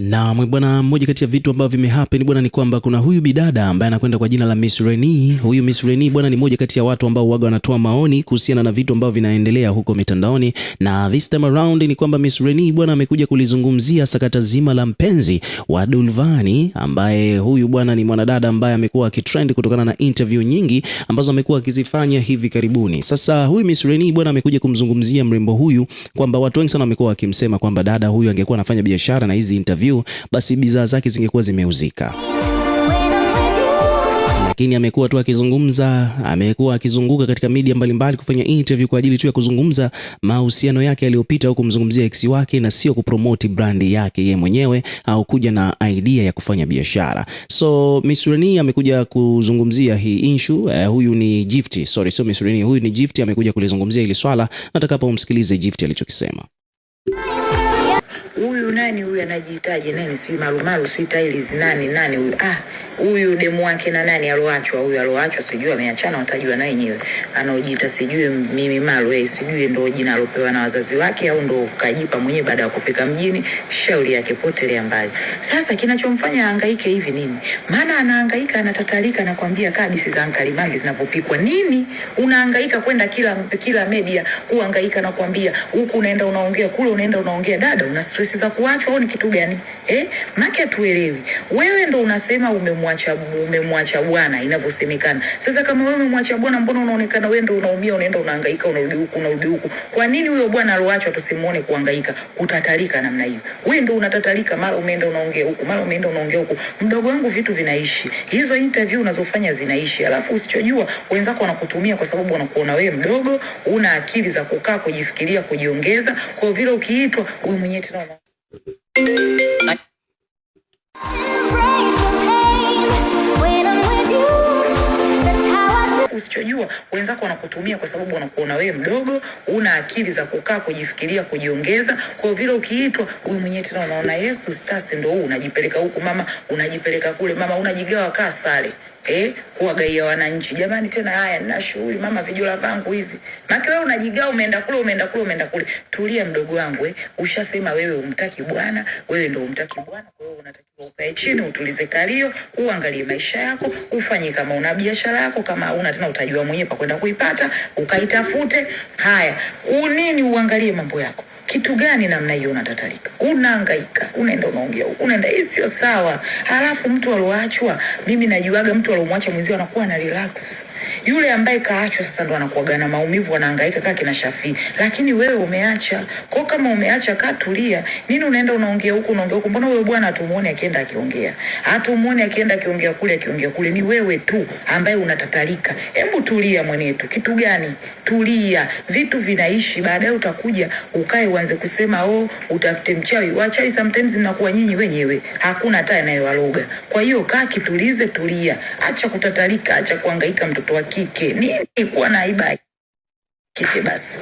Na bwana, mmoja kati ya vitu ambavyo vimehappen bwana ni kwamba kuna huyu bidada ambaye anakwenda kwa jina la Miss Reni. Huyu Miss Reni bwana ni mmoja kati ya watu ambao waga wanatoa maoni kuhusiana na vitu ambavyo vinaendelea huko mitandaoni, na this time around ni kwamba Miss Reni bwana amekuja kulizungumzia sakata zima la mpenzi wa Dulvani, ambaye huyu bwana ni mwanadada ambaye amekuwa akitrend kutokana na interview nyingi ambazo amekuwa akizifanya hivi karibuni. Sasa huyu Miss Reni bwana amekuja kumzungumzia mrembo huyu kwamba watu wengi sana wamekuwa wakimsema kwamba dada huyu angekuwa anafanya biashara na hizi interview basi bidhaa zake zingekuwa zimeuzika, lakini amekuwa tu akizungumza, amekuwa akizunguka katika media mbalimbali kufanya interview kwa ajili tu ya kuzungumza mahusiano yake yaliyopita, au kumzungumzia ex wake na sio kupromote brand yake yeye mwenyewe au kuja na idea ya kufanya biashara. So Miss Reni amekuja kuzungumzia hii issue. Huyu ni Gift, sorry, sio Miss Reni, huyu ni Gift amekuja kulizungumzia hili swala. Nataka hapo umsikilize Gift alichokisema. Huyu nani huyu anajihitaji nani, sijui marumaru sijui tiles nani huyu, huyu demu wake na nani aloachwa, huyu aloachwa sijui ameachana, watajua na wenyewe. Anaojiita sijui mimi malu sijui ndo jina alopewa na wazazi wake au ndo kajipa mwenyewe baada ya kufika mjini, shauri yake potelea mbali. Sasa kinachomfanya ahangaike hivi nini? Maana anahangaika, anatatalika, anakuambia kabisa za Ankalimambi zinapopikwa nini. Unahangaika kwenda kila media kuhangaika na kuambia huku unaenda unaongea, kule unaenda unaongea. Dada, una stress za kuachwa au ni kitu gani? Maki tuelewi. Wewe ndo unasema umemwacha bwana inavyosemekana. Sasa kama wewe umemwacha bwana, mbona unaonekana wewe ndo unaumia, unaenda unahangaika, unarudi huku. Kwa nini huyo bwana aloachwa tusimuone kuhangaika, kutatalika namna hiyo? Wewe ndo unatatalika, mara umeenda unaongea huku, mara umeenda unaongea huku. Mdogo wangu, vitu vinaishi. Hizo interview unazofanya zinaishi. Alafu usichojua wenzako wanakutumia kwa sababu wanakuona wewe mdogo, una akili za kukaa kujifikiria, kujiongeza. Kwa vile ukiitwa wewe mwenyewe tena usichojua wenzako wanakutumia kwa sababu wanakuona wewe mdogo, una akili za kukaa kujifikiria, kujiongeza. Kwa vile ukiitwa wewe mwenyewe tena unaona Yesu stasi ndo huu, unajipeleka huku mama, unajipeleka kule mama, unajigawa kaa sale kuwagaia wananchi. Jamani, tena haya nina shughuli mama, vijola vangu hivi. Maki wewe unajigawa, umeenda kule. Tulia mdogo wangu, ushasema wewe umtaki bwana, wewe ndio umtaki bwana. Kwa hiyo unatakiwa ukae chini, utulize kalio, uangalie maisha yako, ufanye kama una biashara yako, kama una tena utajua mwenyewe pa kwenda kuipata, ukaitafute. Haya, unini uangalie mambo yako. Kitu gani namna hiyo unatatalika? Unahangaika, unaenda unaongea huko, unaenda, hii sio sawa. Halafu mtu aloachwa, mimi najuaga mtu alomwacha mwenzio anakuwa na relax. Yule ambaye kaachwa sasa ndo anakuwa na maumivu, anahangaika kama kina Shafi. Lakini wewe umeacha. Kwa kama umeacha, kaa tulia. Nini unaenda unaongea huko, unaongea huko? Mbona huyo bwana hatumuone akienda akiongea? Hatumuone akienda akiongea kule. Ni wewe tu ambaye unatatalika. Hebu tulia mwenetu. Kitu gani? Tulia. Vitu vinaishi. Baadaye utakuja ukae uanze kusema utafute mchawi. Wachawi sometimes mnakuwa nyinyi wenyewe. Hakuna hata anayewaloga. Kwa hiyo kaa kitulize, tulia. Acha kutatalika, acha kuhangaika mtoto wa kike. Nini kuwa na aiba kike basi.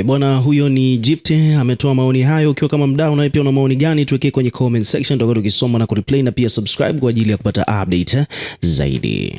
Bwana, huyo ni Gift ametoa maoni hayo. Ukiwa kama mdau na pia una maoni gani, tuwekee kwenye comment section, tutakuwa tukisoma na kureplay, na pia subscribe kwa ajili ya kupata update zaidi.